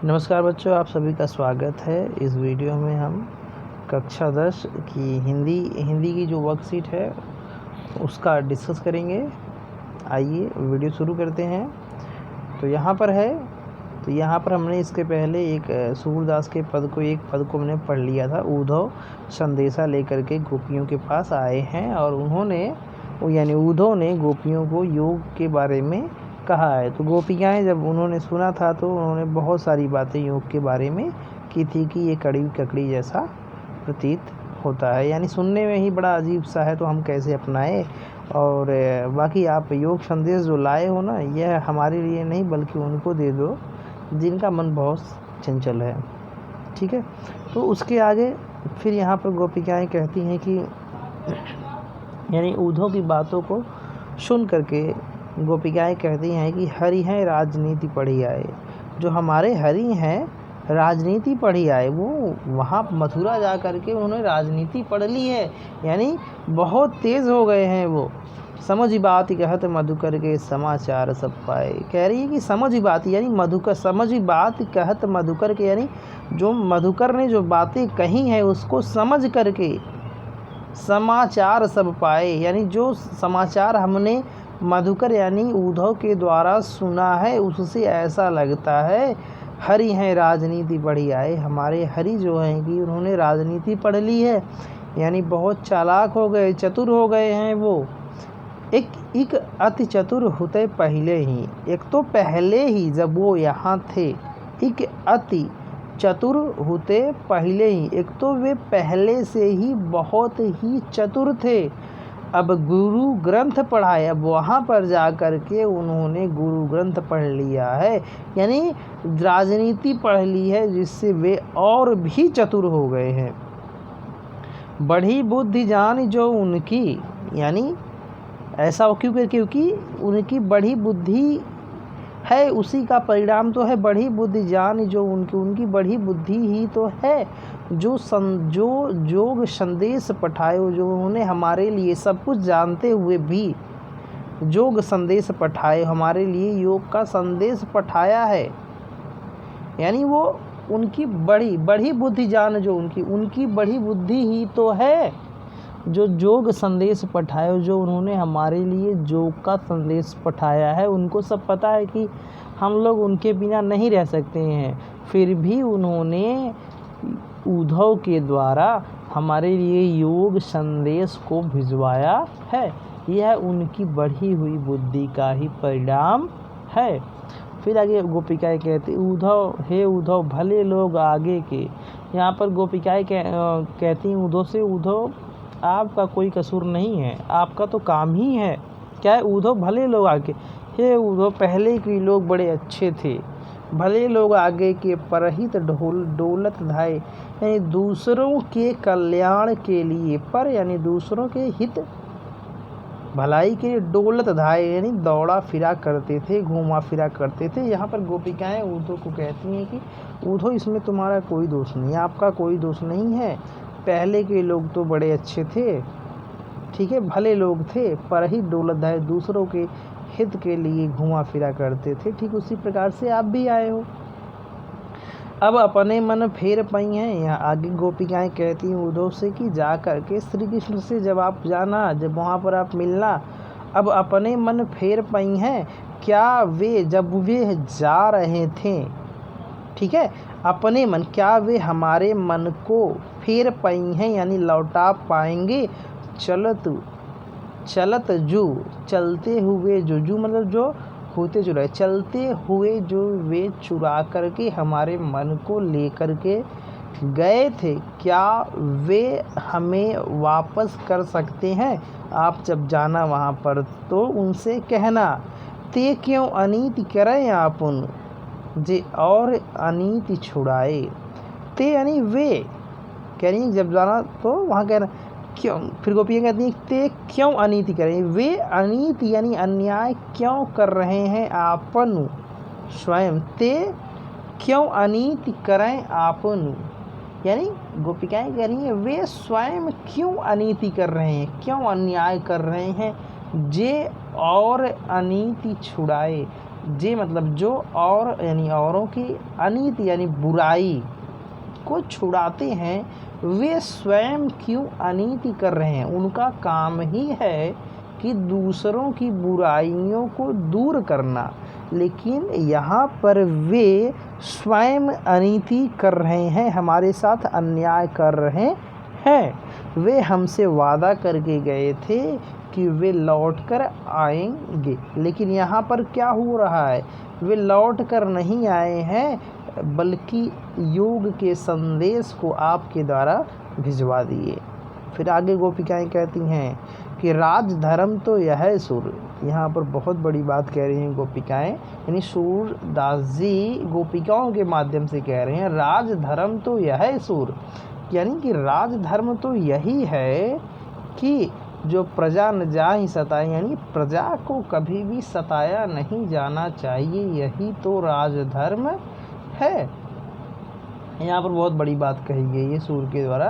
नमस्कार बच्चों, आप सभी का स्वागत है। इस वीडियो में हम कक्षा 10 की हिंदी की जो वर्कशीट है उसका डिस्कस करेंगे। आइए वीडियो शुरू करते हैं। तो यहाँ पर हमने इसके पहले एक सूरदास के एक पद को हमने पढ़ लिया था। उद्धव संदेशा लेकर के गोपियों के पास आए हैं और उद्धव ने गोपियों को योग के बारे में कहा है। तो गोपियाएँ जब उन्होंने सुना था तो उन्होंने बहुत सारी बातें योग के बारे में की थी कि ये कड़ी ककड़ी जैसा प्रतीत होता है, यानी सुनने में ही बड़ा अजीब सा है, तो हम कैसे अपनाएं। और बाकी आप योग संदेश जो लाए हो ना, यह हमारे लिए नहीं बल्कि उनको दे दो जिनका मन बहुत चंचल है। ठीक है, तो उसके आगे फिर यहाँ पर गोपिकाएँ कहती हैं कि यानी उद्धव की बातों को सुन करके गोपिकाएँ कहती हैं कि हरि हैं राजनीति पढ़ी आए। जो हमारे हरि हैं राजनीति पढ़ी आए, वो वहाँ मथुरा जा कर के उन्होंने राजनीति पढ़ ली है, यानी बहुत तेज़ हो गए हैं वो। समझ बात कहत मधुकर के समाचार सब पाए। कह रही है कि समझ बात, यानी समझ बात कहत मधुकर के, यानी जो मधुकर ने जो बातें कही हैं उसको समझ करके समाचार सब पाए, यानी जो समाचार हमने मधुकर यानी उद्धव के द्वारा सुना है उससे ऐसा लगता है हरि हैं राजनीति पढ़ी आए। हमारे हरि जो हैं कि उन्होंने राजनीति पढ़ ली है, यानी बहुत चालाक हो गए, चतुर हो गए हैं वो। एक अति चतुर होते पहले ही, एक तो पहले ही जब वो यहाँ थे, एक अति चतुर होते पहले ही, एक तो वे पहले से ही बहुत ही चतुर थे। अब गुरु ग्रंथ पढ़ाए, अब वहाँ पर जा कर के उन्होंने गुरु ग्रंथ पढ़ लिया है, यानी राजनीति पढ़ ली है, जिससे वे और भी चतुर हो गए हैं। बढ़ी बुद्धि जान जो उनकी, यानी ऐसा क्योंकि उनकी बड़ी बुद्धि है, उसी का परिणाम तो है बड़ी बुद्धि जान जो उनकी बड़ी बुद्धि ही तो है जो योग संदेश पठाए, जो उन्होंने हमारे लिए सब कुछ जानते हुए भी योग संदेश पठाए, हमारे लिए योग का संदेश पठाया है। यानी वो उनकी बड़ी बुद्धि जान जो उनकी बड़ी बुद्धि ही तो है जो योग संदेश पठाए, जो उन्होंने हमारे लिए योग का संदेश पठाया है। उनको सब पता है कि हम लोग उनके बिना नहीं रह सकते हैं, फिर भी उन्होंने उद्धव के द्वारा हमारे लिए योग संदेश को भिजवाया है। यह उनकी बढ़ी हुई बुद्धि का ही परिणाम है। फिर आगे गोपिकाएँ कहती उद्धव भले लोग आगे के। यहाँ पर गोपिकाएँ कहती उद्धव से, उद्धव आपका कोई कसूर नहीं है, आपका तो काम ही है क्या है। उद्धव भले लोग आगे, हे उद्धव पहले के लोग बड़े अच्छे थे, भले लोग आगे के परहित डोलत धाए, यानी दूसरों के कल्याण के लिए, पर यानी दूसरों के हित भलाई के लिए डोलत धाए, यानी दौड़ा फिरा करते थे, घूमा फिरा करते थे। यहाँ पर गोपिकाएँ उद्धव को कहती हैं कि उद्धव इसमें तुम्हारा कोई दोष नहीं, आपका कोई दोष नहीं है। पहले के लोग तो बड़े अच्छे थे, ठीक है, भले लोग थे, पर ही डोलत धाए, दूसरों के हित के लिए घुमा फिरा करते थे। ठीक उसी प्रकार से आप भी आए हो। अब अपने मन फेर पाई हैं। यहाँ आगे गोपिकाएँ कहती हैं उद्धव से कि जा कर के श्री कृष्ण से जब आप जाना, जब वहाँ पर आप मिलना, अब अपने मन फेर पाई हैं क्या वे, जब वे जा रहे थे, ठीक है, अपने मन, क्या वे हमारे मन को फेर पाई हैं, यानी लौटा पाएंगे। चलत जो चलते हुए, जो मतलब जो होते चुराए, चलते हुए जो वे चुरा करके हमारे मन को लेकर के गए थे, क्या वे हमें वापस कर सकते हैं। आप जब जाना वहाँ पर तो उनसे कहना, ते क्यों अनीति करें आपन जे और अनीति छुड़ाए। ते यानी वे, कह रही जब जाना तो वहाँ कहना क्यों। फिर गोपियाँ कहती हैं ते क्यों अनीति करें, वे अनीति यानी अन्याय क्यों कर रहे हैं आपन स्वयं। ते क्यों अनीति करें आपन, यानी गोपिकाएँ कह रही हैं वे स्वयं क्यों अनीति कर रहे हैं, क्यों अन्याय कर रहे हैं। जे और अनीति छुड़ाए, जे मतलब जो और यानी औरों की अनित यानी बुराई को छुड़ाते हैं, वे स्वयं क्यों अनीति कर रहे हैं। उनका काम ही है कि दूसरों की बुराइयों को दूर करना, लेकिन यहाँ पर वे स्वयं अनीति कर रहे हैं, हमारे साथ अन्याय कर रहे हैं। वे हमसे वादा करके गए थे कि वे लौट कर आएंगे, लेकिन यहाँ पर क्या हो रहा है, वे लौट कर नहीं आए हैं, बल्कि योग के संदेश को आपके द्वारा भिजवा दिए। फिर आगे गोपिकाएं कहती हैं कि राजधर्म तो यह है सुर। यहाँ पर बहुत बड़ी बात कह रही हैं गोपिकाएं, यानी सूरदास जी गोपिकाओं के माध्यम से कह रहे हैं राजधर्म तो यह है सुर, यानी कि राजधर्म तो यही है कि जो प्रजा न जाहि सताए, यानी प्रजा को कभी भी सताया नहीं जाना चाहिए, यही तो राजधर्म है। यहाँ पर बहुत बड़ी बात कही गई है सूर के द्वारा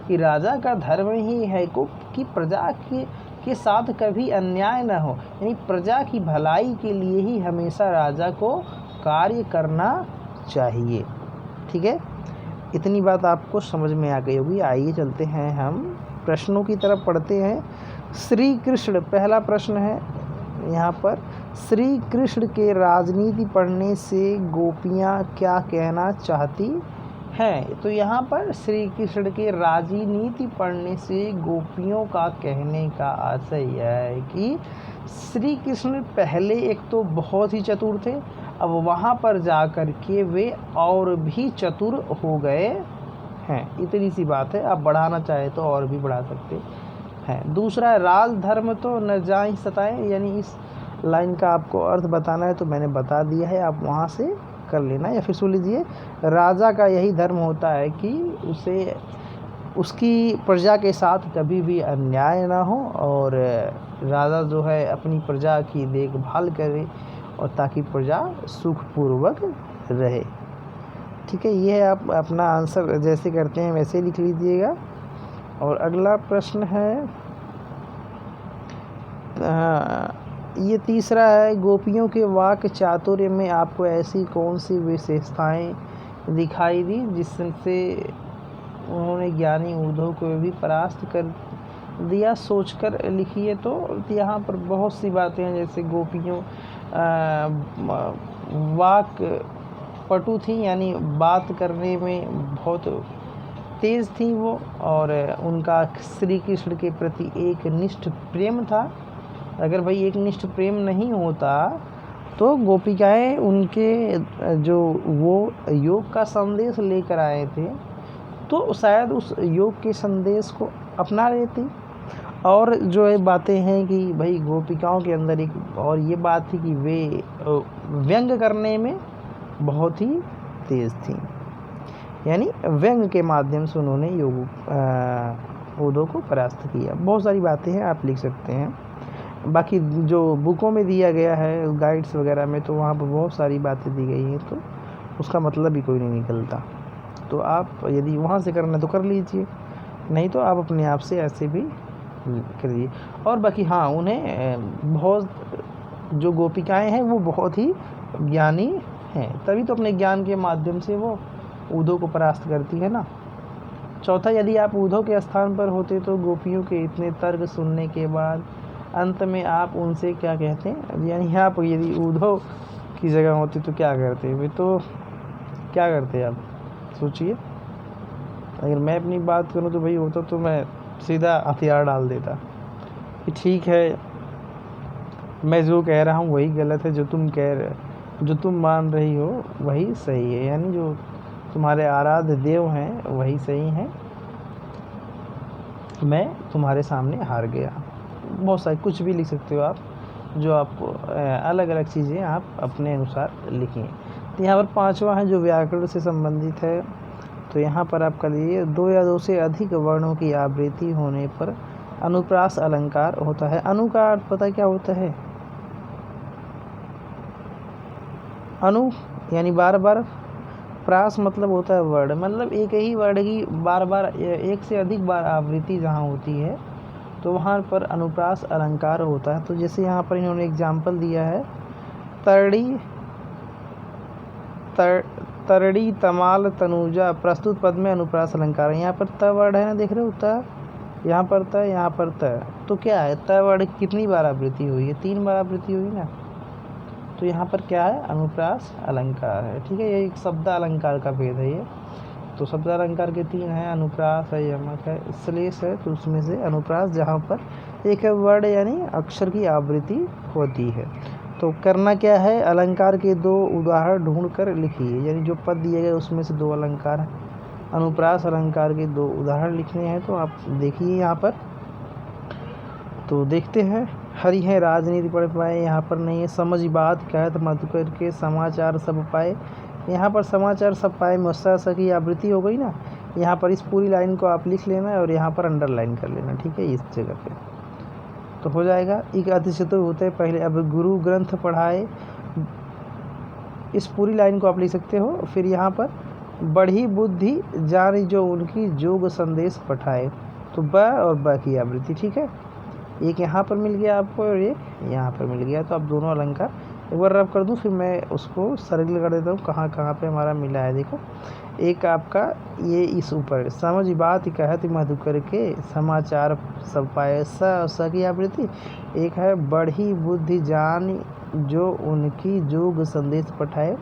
कि राजा का धर्म ही है कि प्रजा के साथ कभी अन्याय न हो, यानी प्रजा की भलाई के लिए ही हमेशा राजा को कार्य करना चाहिए। ठीक है, इतनी बात आपको समझ में आ गई होगी। आइए चलते हैं हम प्रश्नों की तरफ पढ़ते हैं। श्री कृष्ण, पहला प्रश्न है यहाँ पर, श्री कृष्ण के राजनीति पढ़ने से गोपियाँ क्या कहना चाहती हैं। तो यहाँ पर श्री कृष्ण के राजनीति पढ़ने से गोपियों का कहने का आशय यह है कि श्री कृष्ण पहले एक तो बहुत ही चतुर थे, अब वहाँ पर जाकर के वे और भी चतुर हो गए हैं। इतनी सी बात है, आप बढ़ाना चाहे तो और भी बढ़ा सकते हैं। दूसरा, राजधर्म तो न जाहि सताए, यानी इस लाइन का आपको अर्थ बताना है तो मैंने बता दिया है, आप वहाँ से कर लेना। या फिर सुन लीजिए, राजा का यही धर्म होता है कि उसे उसकी प्रजा के साथ कभी भी अन्याय ना हो, और राजा जो है अपनी प्रजा की देखभाल करे और ताकि प्रजा सुखपूर्वक रहे। ठीक है, ये है, आप अपना आंसर जैसे करते हैं वैसे लिख लीजिएगा। और अगला प्रश्न है, ये तीसरा है, गोपियों के वाक्य चातुर्य में आपको ऐसी कौन सी विशेषताएं दिखाई दी जिससे उन्होंने ज्ञानी उद्धव को भी परास्त कर दिया। सोचकर लिखिए। तो यहाँ पर बहुत सी बातें हैं, जैसे गोपियों वाक्य पटु थी, यानी बात करने में बहुत तेज़ थी वो, और उनका श्री कृष्ण के प्रति एक निष्ठ प्रेम था। अगर भाई एक निष्ठ प्रेम नहीं होता तो गोपिकाएं उनके जो वो योग का संदेश लेकर आए थे तो शायद उस योग के संदेश को अपना लेती। और जो है बातें हैं कि भाई गोपिकाओं के अंदर एक और ये बात थी कि वे व्यंग करने में बहुत ही तेज़ थी, यानी व्यंग के माध्यम से उन्होंने उद्धव को परास्त किया। बहुत सारी बातें हैं, आप लिख सकते हैं। बाकी जो बुकों में दिया गया है गाइड्स वगैरह में, तो वहाँ पर बहुत सारी बातें दी गई हैं, तो उसका मतलब भी कोई नहीं निकलता। तो आप यदि वहाँ से करना तो कर लीजिए, नहीं तो आप अपने आप से ऐसे भी करिए। और बाकी हाँ, उन्हें बहुत जो गोपिकाएं हैं वो बहुत ही ज्ञानी हैं, तभी तो अपने ज्ञान के माध्यम से वो उद्धव को परास्त करती है ना। चौथा, यदि आप उद्धव के स्थान पर होते तो गोपियों के इतने तर्क सुनने के बाद अंत में आप उनसे क्या कहते हैं, यानी आप यदि उद्धव की जगह होते तो क्या करते। वे तो क्या करते आप सोचिए। अगर मैं अपनी बात करूं तो भाई होता तो मैं सीधा हथियार डाल देता कि ठीक है, मैं जो कह रहा हूं वही गलत है, जो तुम मान रही हो वही सही है, यानी जो तुम्हारे आराध्य देव हैं वही सही हैं, मैं तुम्हारे सामने हार गया। बहुत सारी कुछ भी लिख सकते हो आप, जो आपको अलग अलग चीज़ें आप अपने अनुसार लिखें। तो यहाँ पर पांचवा है जो व्याकरण से संबंधित है। तो यहाँ पर आप कर लीजिए, 2 या 2 से अधिक वर्णों की आवृत्ति होने पर अनुप्रास अलंकार होता है। अनु का अर्थ पता क्या होता है? अनु यानी बार बार, प्रास मतलब होता है वर्ड, मतलब एक ही वर्ड की बार बार एक से अधिक बार आवृत्ति जहाँ होती है तो वहाँ पर अनुप्रास अलंकार होता है। तो जैसे यहाँ पर इन्होंने एग्जाम्पल दिया है, तरड़ी तरड़ी तमाल तनुजा प्रस्तुत पद में अनुप्रास अलंकार है। यहाँ पर त वर्ड है ना, देख रहे हो त, यहाँ पर त, यहाँ पर त, तो क्या है त वर्ड कितनी बार आवृत्ति हुई है, 3 बार आवृत्ति हुई ना, तो यहाँ पर क्या है अनुप्रास अलंकार है। ठीक है, ये एक शब्द अलंकार का भेद है ये। तो शब्द अलंकार के 3 हैं, अनुप्रास है, यमक है, श्लेष है। तो उसमें से अनुप्रास जहाँ पर एक वर्ड यानी अक्षर की आवृत्ति होती है। तो करना क्या है, अलंकार के 2 उदाहरण ढूंढ कर लिखिए, यानी जो पद दिए गए उसमें से 2 अलंकार हैं, अनुप्रास अलंकार के 2 उदाहरण लिखने हैं। तो आप देखिए यहाँ पर, तो देखते हैं। हरि है राजनीति पढ़ पाए, यहाँ पर नहीं है। समझ बात कहत मधुकर के समाचार सब पाए, यहाँ पर समाचार सब पाए में स की आवृत्ति हो गई ना। यहाँ पर इस पूरी लाइन को आप लिख लेना है और यहाँ पर अंडरलाइन कर लेना। ठीक है, इस जगह पे तो हो जाएगा। एक अतिशतुर होते हैं पहले, अब गुरु ग्रंथ पढ़ाए, इस पूरी लाइन को आप लिख सकते हो। फिर यहाँ पर बढ़ी बुद्धि जानी जो उनकी जोग संदेश पठाए, तो ब और ब की आवृत्ति। ठीक है, एक यहाँ पर मिल गया आपको और एक यहाँ पर मिल गया। तो आप दोनों अलंकार एक बार रब कर दूँ, फिर मैं उसको सर्कल कर देता हूँ कहाँ कहाँ पे हमारा मिला है। देखो, एक आपका ये इस ऊपर समझ बात कहत मधुकर के समाचार सब पाए, स की आवृत्ति। एक है बढ़ी बुद्धि जान जो उनकी जोग संदेश पठाए,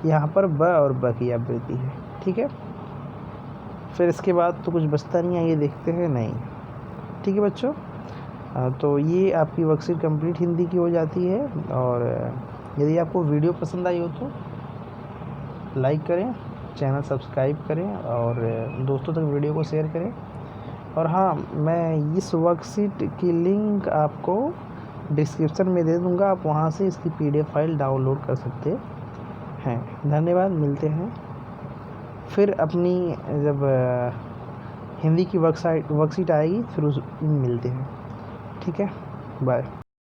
यहाँ पर ब और ब की आवृत्ति है। ठीक है, फिर इसके बाद तो कुछ बचता नहीं है, ये देखते हैं नहीं। ठीक है बच्चों, तो ये आपकी वर्कशीट कंप्लीट हिंदी की हो जाती है। और यदि आपको वीडियो पसंद आई हो तो लाइक करें, चैनल सब्सक्राइब करें और दोस्तों तक वीडियो को शेयर करें। और हाँ, मैं इस वर्कशीट की लिंक आपको डिस्क्रिप्शन में दे दूँगा, आप वहाँ से इसकी PDF फाइल डाउनलोड कर सकते हैं। धन्यवाद, मिलते हैं फिर अपनी जब हिंदी की वर्कशीट आएगी फिर उस मिलते हैं। ठीक है, बाय।